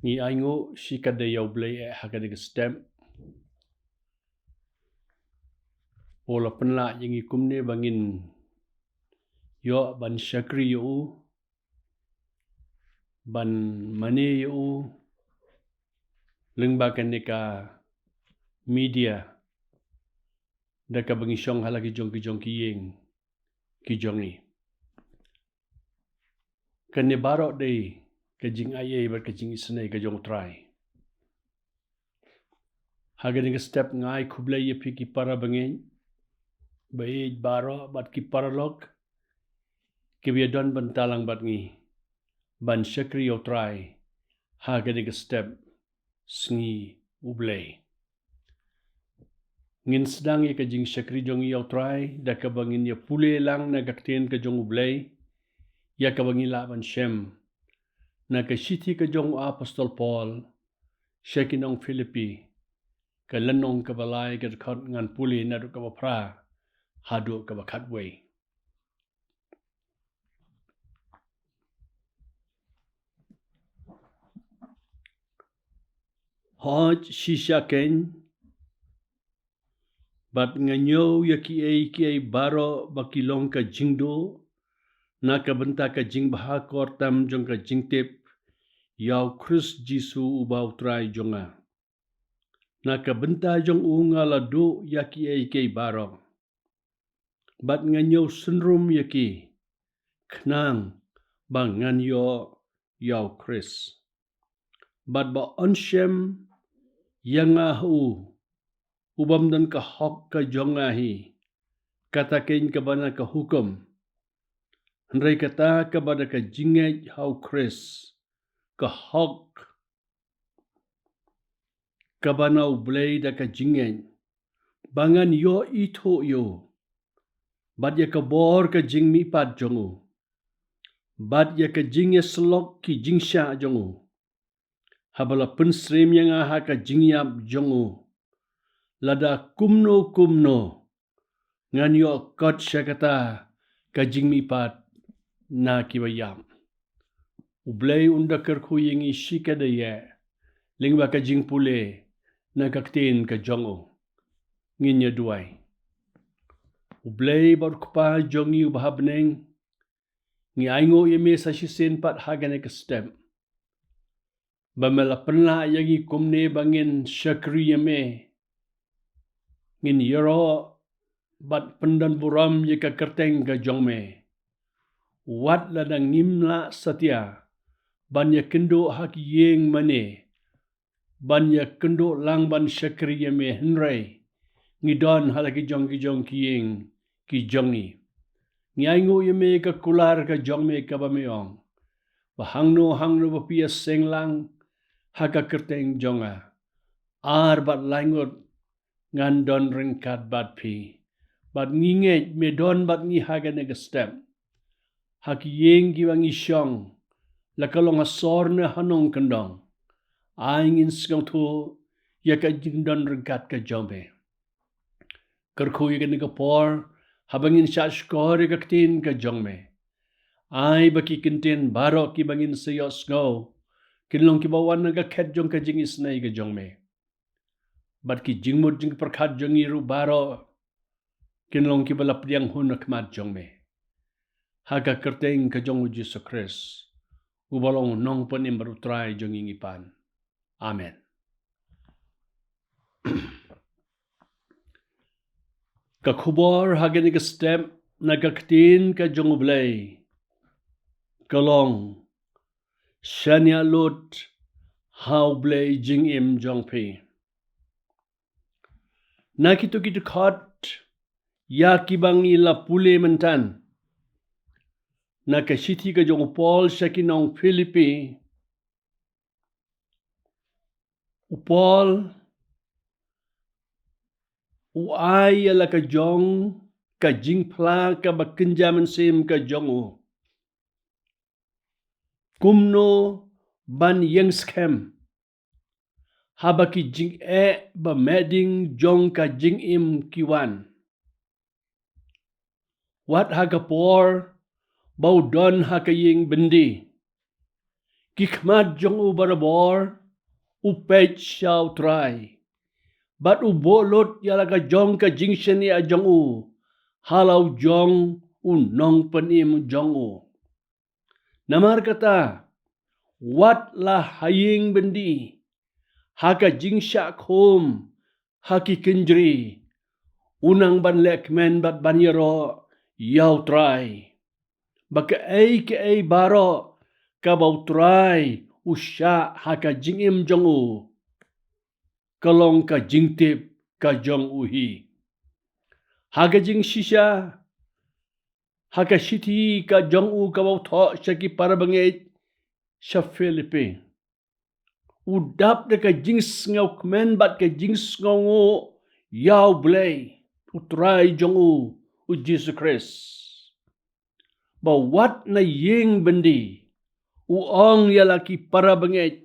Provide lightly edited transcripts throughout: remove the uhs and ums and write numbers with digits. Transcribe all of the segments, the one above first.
Ni aingo si kada yau blay hagada stem. Ola penla yang ikumne bangin yo ban syakri yo ban mane yo lengbakan neka media daka bangi syong hala kijong kiyeng kijong ni. Kene barok day kajing ayay bar kajing isnay kajong try. Hagada step ngai kublay ya piki para bangin bayi baro bat ki paralog kibiadon bantalang bat ngi ban syakri yo try hagada step sngi ublay ngin sedang ya kajing syakri jong yo try da kabangin ya pule lang na gakten ka jong ublay ya kabangin la ban shem na ka shiti ka jong apostol Paul syakinong Philippi ka lanong ka balay ka khot ngan pule na ka pra hadu ka bakatway. Hoj shisha ken bat nganyo ya ki ay baro bakilong ka jingdo na ka benta ka jing bahakor tam jong ka jingtip yaw Chris Jisu ubaw try jonga na ka benta jong unga lado ya ki ay baro bat nganyo syndrome ya ki knang bang nganyo yaw Chris bat ba onshem yang ubam dan ka hok ka jonga hi katakin ka bana ka hukum Andai kata kepada ka jingaj hau Chris ka hok ka bana ublay da ka jingaj bangan yo ito yo bad ya ka bor ka jing mi pat jongo bad ya ka jing ya slok ki jingsha jongo habala pensrim yang aha ka jingyap jongo lada kumno ngan yo kot syakata ka jing mi pat na kibayam ublay undakar ku yang isi kada ya lingba ka jing pule na kaktin ka jongo nginya duai ublay bar kupa jongi ubahabneng ngi aingo yeme sa sisen pat hagane ka stem bamela penla yangi kumne bangin syakri yeme ngin yero bat pendan buram yaka kerteng ka jongme wat ladang ngimla satya banya kendo hak yeng mane banya kendo lang ban syakri yeme henry ngidon halaki jong kiyeng ki jongi ngiango yeme ka kular ka jongme ka bameong bahangno bapia senglang haka kerteng jonga ar bat langot ngan don ringkat bat pi bat ngingej me don bat ngi haga nega step hak yeng giwangi syong lakalong asor na hanong kendong aingin skong tu ya ka jingdon ringkat ka jombe kerku ya nega por habangin syat skor ya tin ka jongme ai baki kintin barok ki bangin seyos ngo kinlong ki bawan naga ket jong ka jingis nai ka jongme bat ki jingmut jing perkhat jongi ru baro kinlong ki balap diang hun akmat jongme haga kerteng ka jong Jesus Christ ubalong nong panim baru try jong ingipan amen. Ka khubor haga ni ka step nagaktin ka jong ublay kalong shania lot how blay jing im jong pi na kitu khot ya kibang ila pule mentan na ka shiti ka jong Paul syakinong Philippi Paul uai ala ka jong ka jing pla ka bakenjaman sim ka jongo kumno ban yang scam habaki jing ba meding jong ka jing im kiwan wat haga por bau don haka ying bendi kikmat jong u barabor u pech shao try. But u bolot yalaga jong ka jingshani a jong u halau jong u nong penim jong u. Namar kata wat la haying bendi haka jingsha khom haki kinjri unang ban lekmen bat ban yaro yau try. Baka ei ke ei baro ka bau try usha haka jingim jong u kalong ka jingtip ka jong u hi. Haka jing shisha haka shiti ka jong u ka bau tho shaki parabangit sa Philippines. Udap de ka jings ngau kmen bat ka jings ngau ngo yau blay utrai jong u Jesus Christ. Ba wat na ying bendi uong yalaki para bangit.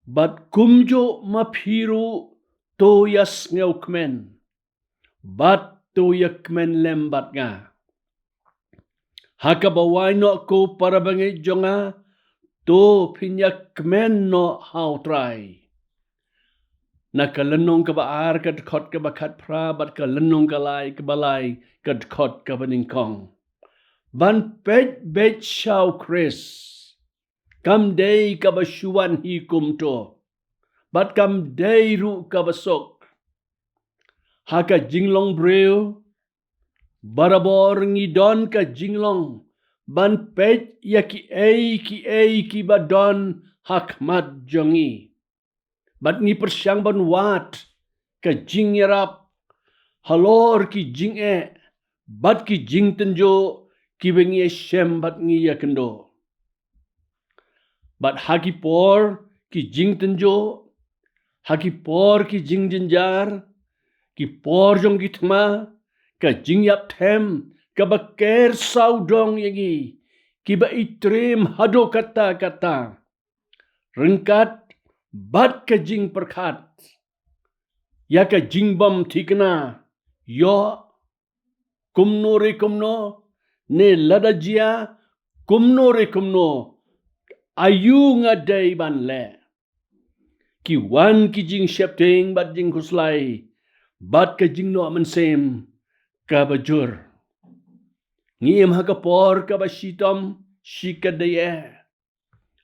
Bat kumjo mapiru to yas ngau kmen. Bat to yakmen lembat nga. Haka bawai no ko para bangit jonga to pinyak kmen no how try. Nakalenong ka baar ka dkot ka bakat pra bat ka lenong ka lai ka balai ka dkot ka baningkong. Ban pet bet shaw Chris. Kam day ka basyuan hi kumto. Bat kam day ru ka basok. Haka jinglong breu. Barabor ngidon ka jinglong. Ban pet ya ki ei ki badon hakmat jongi. Bat ni persyang ban wat ka jing yarap. Halor ki jing e. Bat ki jing tenjo ki bengi shem bat ngi yakendo. Bat haki por ki jing tenjo. Haki por ki jing jenjar. Ki por jong ki tma. Ka jing yap tem. Ka baker saudong yangi. Ki ba itrim hado kata-kata. Rengkat bat ka jing perkat. Ya ka jing bam tikna. Yo kumno re kumno. Ne ladajia kumno re kumno. Ayu nga day ban le. Ki wan ki jing shepting bat jing kuslay. Bat ka jing no amensem ka bajur. Ngiem haka por ka basitom shika daye.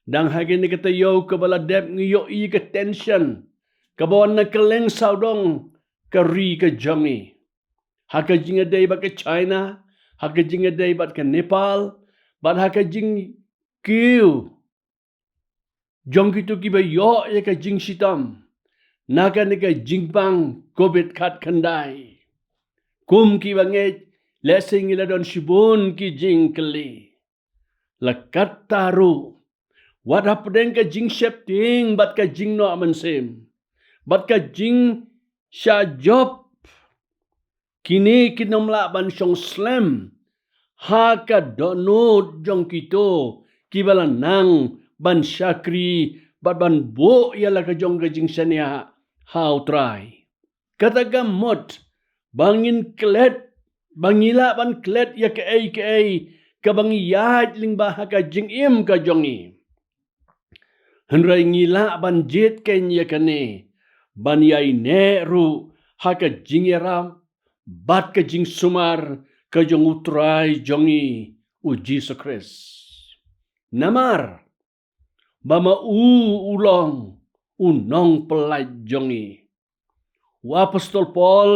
Dang hagi ni kata yo ka baladep ngiyo i ka tension. Ka bawan na kaleng saudong ka ri ka jongi. Haka jing a day bat ka China. Haka jing a day bat ka Nepal. Bat haka jing kiu. Jong kitu kiba yo ya ka jing sitam. Naka ni ka jing bang kobit kat kandai. Kum kiba nget lesing ila don shibun ki jing keli. Lakat taru. Wat hapden ka jing shepting bat ka jing no amensem. Bat ka jing sha job. Kini kinomla ban syong slam. Haka donut jong kito kibala nang ban syakri bat ban bo yala ka jong ka jing sania how try. Kata gamot bangin klet bangila ban klet ya ke ei ka bangi yat ling bah ka jing im ka jongi. Henrai ngila ban jet ken ya kane ban yai ne ru haka jing yaram bat ka jing sumar ka jong utrai jongi u Jesus Christ. Namar bama ulong unong pelai jongi. Wa Apostol Paul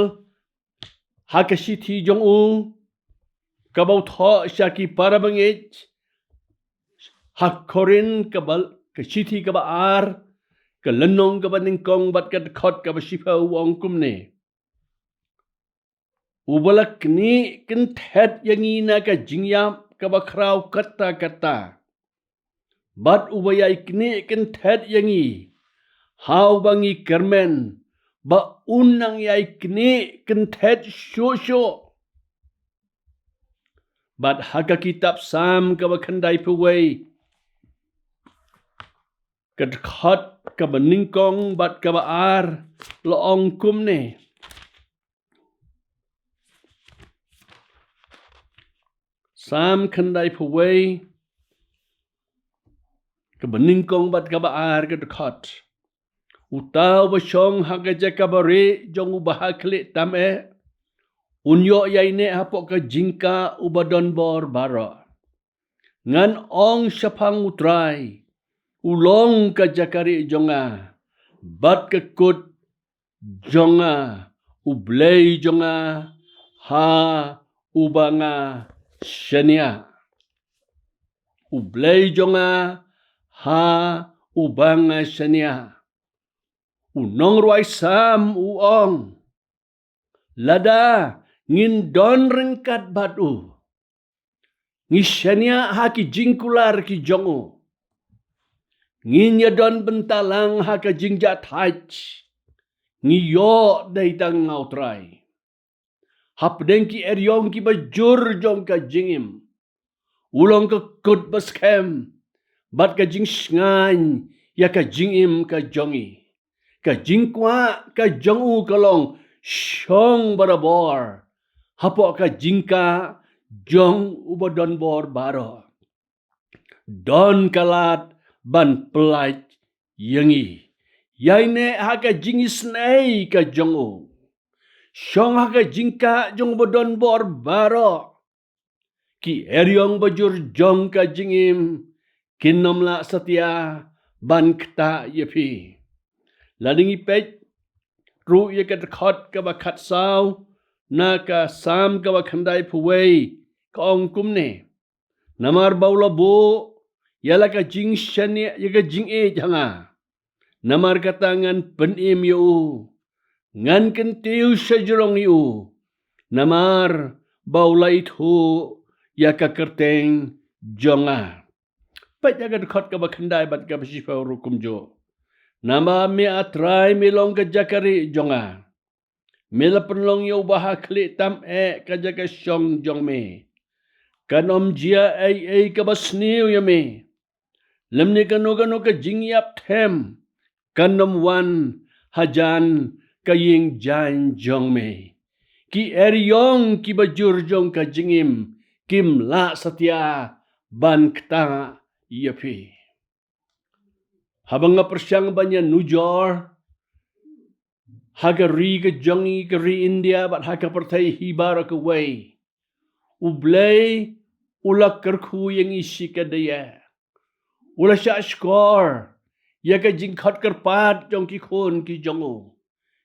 haka siti jong u kabau tho syaki para bangit hak korin kabal ka siti ka baar ka lenong ka baningkong bat ka dekot ka basipa wong kumne. Ubalak ni kenthet yang ina ka jingyap ka bakraw kata-kata. Bat ubayay kini kenthet yang i. How bangi kermen. Ba unang yay kini kenthet syosyo. Bat haka kitab sam ka bakandai paway. Kadkot ka baningkong bat ka baar loong kumne. Sam kandai paway Kebeningkong bat kabaar ke dekat. Utau besyong haga jaka bare jong ubah klik tame. Unyo yaine hapok ke jingka ubadon bor bara. Ngan ong syapang utrai. Ulong ke jakari jonga. Bat ke kut jonga. Ublei jonga. Ha ubanga syania. Ublei jonga. Ha ubanga syania. Unong ruai sam uong. Lada ngin don ringkat batu. Ngisyania haki jingkular ki jongo. Nginya don bentalang haka jingjat haj. Ngiyo daitang ngautrai. Hapdeng ki eryong ki bajur jong ka jingim. Ulong ke kut baskem. Bat ka jing sngany. Ya ka jingim ka jongi. Ka jingkwa ka jongu kalong. Syong barabor. Hapok ka jingka jong ubadon bor baro. Don kalat ban pelaj yengi. Yaine haka jingis nei ka jongu. Syong haka jingka jong ubadon bor baro. Ki eryong bajur jong ka jingim. Kinomla setia ban kta yepi. Ladingi pej. Ru ye ka dekat ka bakat saw. Na ka sam ka bakandai puway. Ka ong kumne. Namar baula bo. Yala ka jing syania. Ya ka jing janga. Namar katangan penim yu. Ngan kentiu sejurong yu. Namar baula itu. Ya ka kerteng jonga. Pej ya ka dekat ka bakandai bat ka basifaw rukum jo. Nama me atrai milong ke jakari jonga. Mila penlong yo baha klik tam kajaka syong jong me. Kanom jia ai ka basniu ya me. Lemni kanu ka jingyap them. Kanom wan hajan ka ying jan jong me. Ki eryong ki bajur jong ka jingim. Kim la setia ban kta yapi. Habang nga persyang banyan nujor, haga ri ke jongi ke ri India, bat haga pertai hibara ke way. Ublay, ulak kerku yang isi ke daya. Ula sya skor, ya ke jingkat kerpat jong ki khon ki jongo.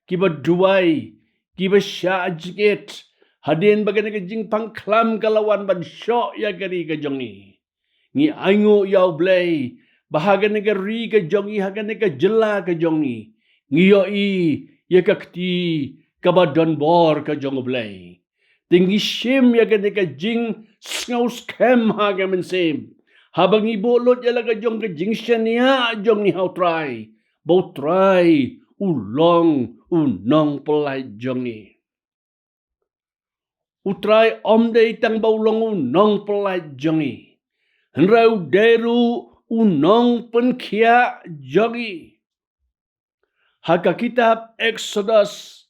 Ki berduai, ki bersya jikit, hadin bagan ke jing pangklam kalawan ban syok ya ke ri ke jongi. Ngi aingu ya ublay, bahaga negeri ke jongi, haga negeri jela ke jongi. Ngiyoi, ya kakti, kabadon bor ke jong blay. Tinggi sim ya ke negeri jing, sngaus kem haga mensim. Habang ibu lot ya laga jong ke jing syania jong ni hau try. Bau try, ulong, unong pelai jongi. Utrai om de itang bau long unong pelai jongi. Henrau deru, unong penkia jogi. Haka kitab Exodus.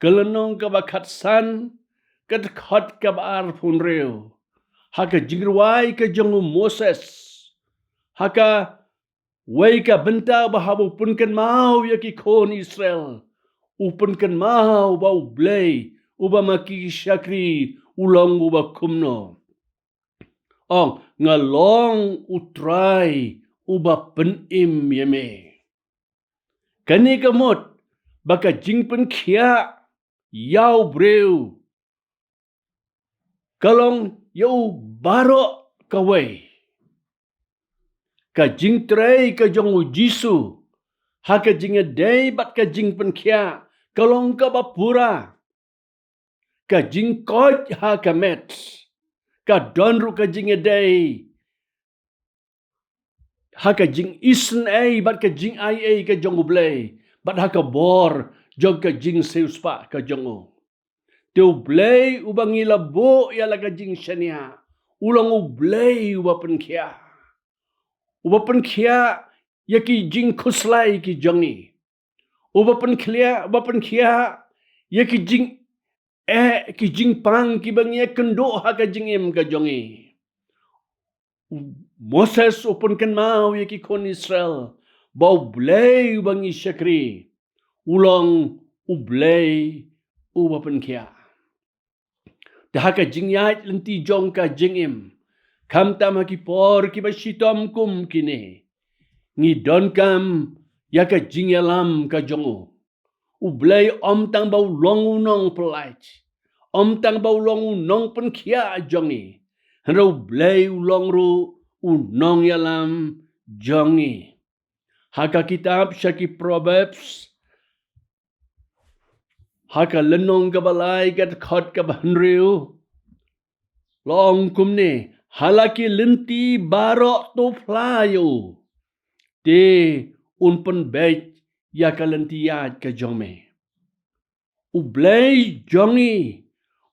Kelenong ke bakat san. Kedekat ke baar pun reu. Haka jingruai ke jongu Moses. Haka wai ka benta bahabu punkan mau ya ki kon Israel. Upunkan mau bau blay. Uba maki syakri ulang uba kumno. Ong ngalong utrai uba penim yeme. Kani kamot baka jingpen kia yau breu. Kalong yau baro kawai. Ka jing trai ka jongu jisu. Haka jinga day bat ka jingpen kia. Kalong ka bapura. Ka jing koj haka met. Ka donru ka jing day. Haka jing isen bat ka jing ai ka jongu blay. Bat haka bor jog ka jing seuspa ka jongu. Teu blay ubang ilabo ya laga jing syania. Ulang ublay ubapen kia. Ubapen kia ya ki jing kuslai ki jongi. Ubapen kia ya ki jing ki jing pang ki bang ya kendo haka jing im ka jongi. Moses openkan mau ya ki kon Israel. Bau blay bang isyakri. Ulang ublay ubapan kia. Dahaka jingyait lenti jongka jingim. Kam tam haki por ki basitom kum kini. Ngidon kam yaka jingyalam ka jongu. Ublay om tang bau longu nong pelaj. Om tang bau longu nong pen kia jongi. Hendrau blay ulong ru unong yalam jongi. Haka kitab syaki Proverbs. Haka lenong kabalay kat khot kabanriu. Long kumni halaki lenti barok to flayo. Te unpen bej yaka lenti yad ka jome. Ublay jongi.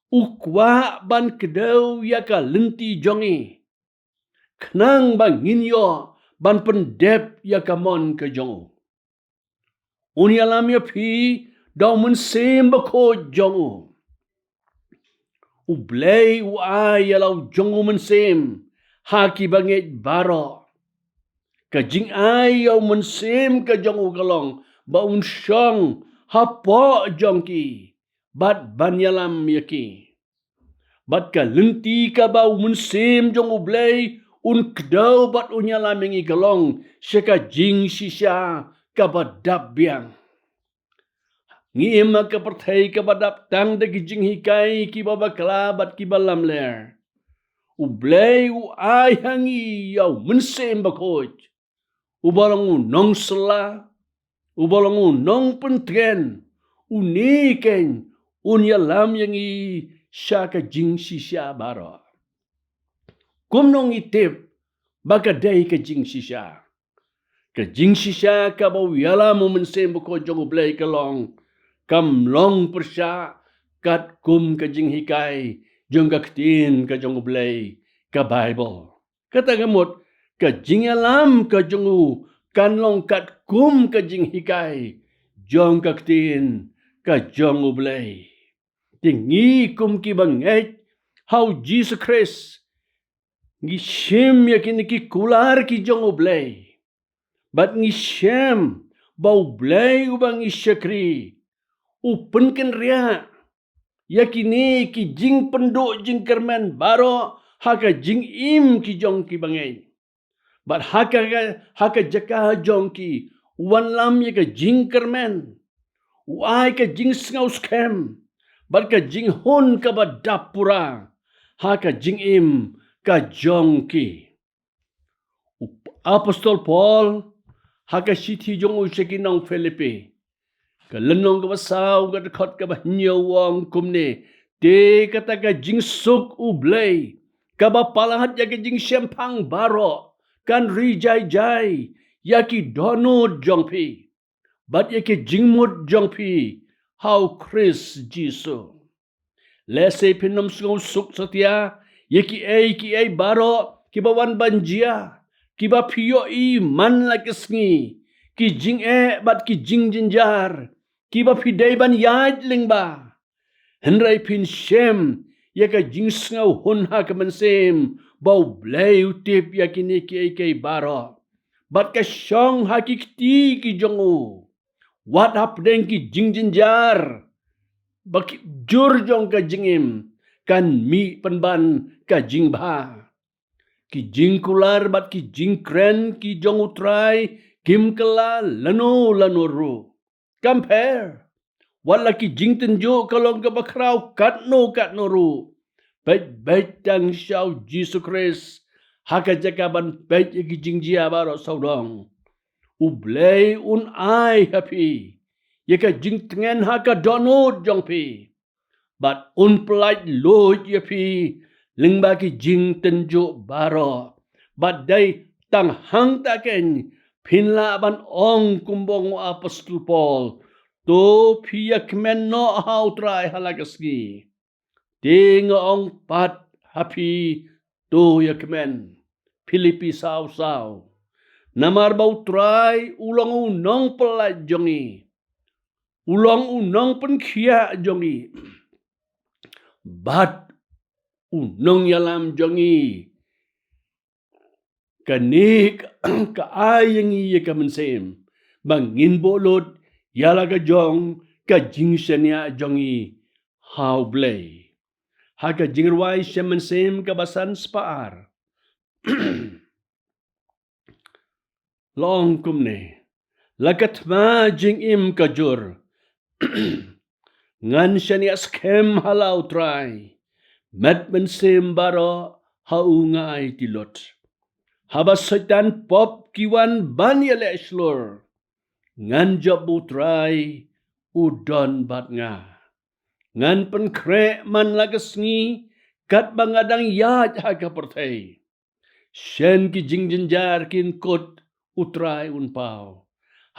Ukwa ban kedau yaka lenti jongi. Kenang bang nginyo ban pendep yaka mon ka jongo. Unyalam ya pi daw mensem bako jongo. Ublay uay yalaw jongo mensem haki bangit baro. Kajing ay yaw mensem ka jongo kalong ba unsyong hapo jongki bat banyalam yaki. Bat ka lenti ka ba mensem jong ublay un kedau bat unyalam yang ikalong syaka jing sisya ka badap biang. Ngima ka perthai ka badap tang da jing hikai ki babakla bat ki balam ler. Ublay u ay hangi yaw mensem bakoj. Ubalangu nong sela, ubalangu nong pentren, uniken unyalam yang i syaka jing sisya baro. Kumnong itip baka day ka jing sisya. Ka jing sisya ka bau yalam mensem bako jong ublay kalong. Kam long persya kat kum ka jing hikai jong ka ketin ka jong ublay ka Bible. Kata gamot ka jing alam ka jongu kan long kat kum ka jing hikai jong ka ketin ka jong ublay. Tingi kum ki banget how Jesus Christ ngi shem yakin ki kular ki jong ublay. Bat ngi shem bau blay ubang isyakri. Upenkan ria. Yakini ki jing penduk jing kermen baro haka jing im ki jong ki bangai. Bat haka jaka jong ki wan lam ya ka jing kermen. Wai ka jing sengau skem. Bat ka jing hun ka ba dapura. Haka jing im ka jong ki. Apostol Paul haka siti jong usyaki nang Filipi. Kalenong ka basaw ka dekot ka ba nyawang kumne. Te kata ka jing suk ublay. Ka ba palahat ya ka jing siyempang baro. Kan rijay-jay. Ya ki donod jongpi. Bat ya ki jingmut jongpi. How Chris Jisu. Lese pinom sungong suk satya. Ya ki ay baro. Ki ba wan banjia. Ki ba piyo i man lakisngi. Ki jing bat ki jing jinjar. Kiba pidai ban yad ling ba. Henry pin shem. Yaka jing sngau hun ha ka mensem. Bau blay utip yakini ki ay baro. Bat ka syong ha ki kti ki jongu. Wat hap deng ki jing jinjar. Baki jur jong ka jingim. Kan mi penban ka jing ba. Ki jing kular bat ki jing kren ki jong utrai. Kim kala lano ru. Compare. Wala ki jing tenjo kalong ka bakraw katno ru. Baik tang siyaw Jesus Christ. Haka jakaban baik ki jing jia baro saudong. Ublay un ay happy. Yaka jing tengen haka donod jong pi. But un pelaj loj yapi. Lingba ki jing tenjo baro. But day tang hang taken. Pinlaban ong kumbong Apostol Paul. To piyak men no how try halagaski. Ting ong pat happy to yak men. Pilipi saw. Namar bau try ulang unong pelaj jongi. Ulang unong pen kia jongi. Bat unong yalam jongi. kanik ka ayang iya ka mensem bangin bolot yala ka jong ka jingsanya jongi how blay ha ka jingirwai mensem ka basan spaar long kumne lakat ma jing im ka jur ngan shania skem halau try met mensem baro haungai tilot habas setan pop kiwan banyale slur ngan job utrai udon bat nga ngan penkre man lagasngi kat bangadang yat haka pertai shen ki jingjinjar kin kot utrai unpau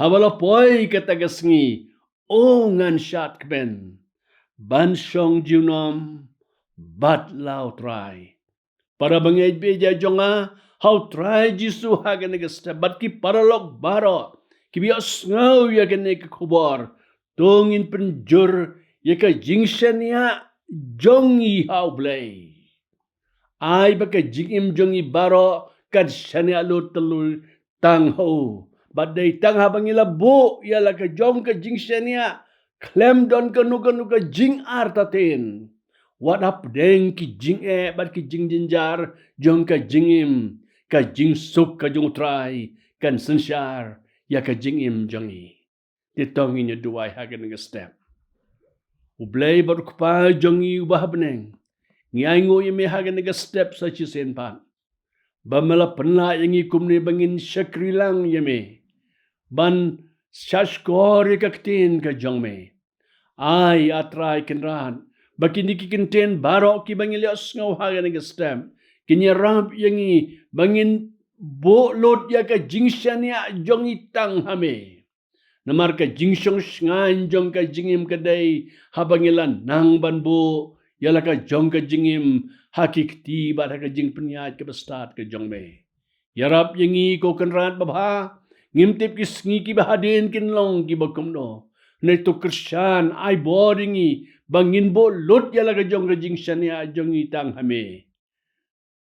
habala poi katagasngi o ngan shat kben ban shong junom bat lau trai para bangay beja jonga how try jisu hagan nagasta bat ki paralog baro ki bios ngau ya gane ka kubor tongin penjur ya ka jingshan ya jongi how blay ay baka jingim jongi baro kad shani alo telul tang ho bat day tang habang ilabo ya la ka jong ka jingshan ya klem don ka nuka jing artatin what up deng ki jing bat ki jing jinjar jong ka jingim ka jing suk ka jong try kan sensyar ya ka jingim jongi titong inyo duway hagan nga step ublay baru kpa jongi ubah beneng ngiango yeme hagan nga step sa chisen pan bamala penla yangi kumne bangin syakri lang yeme ban syashkor yakaktin ka jongme ay atray kenran bakin dikikinten barok ki bangilios ngaw hagan nga step kinyarap yangi bangin bolot ya ka jingshan ya jongi tang hame namar ka jingsyong ngan jong ka jingim kadai habangilan nang banbo yala ka jong ka jingim hakikti ba ka jing penyat ka bestat ka jong me yarap yangi ko kenrat babha ngimtip ki sngi ki bahadin kinlong ki bakumno neto krisyan ay boringi bangin bo lot yala ka jong ka jingshan ya jongi tang hame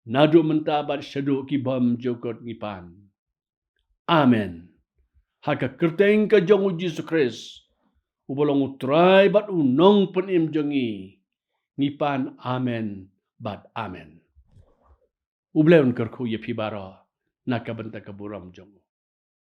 nado mentabar syado ki bam jokot ngipan. Amen. Haka kerteng ka jong Jesus Christ. Ubolong utray bat unong penim jongi. Ngipan amen bat amen. Ubleon kerku ye pibara nakabenta kaburam jong.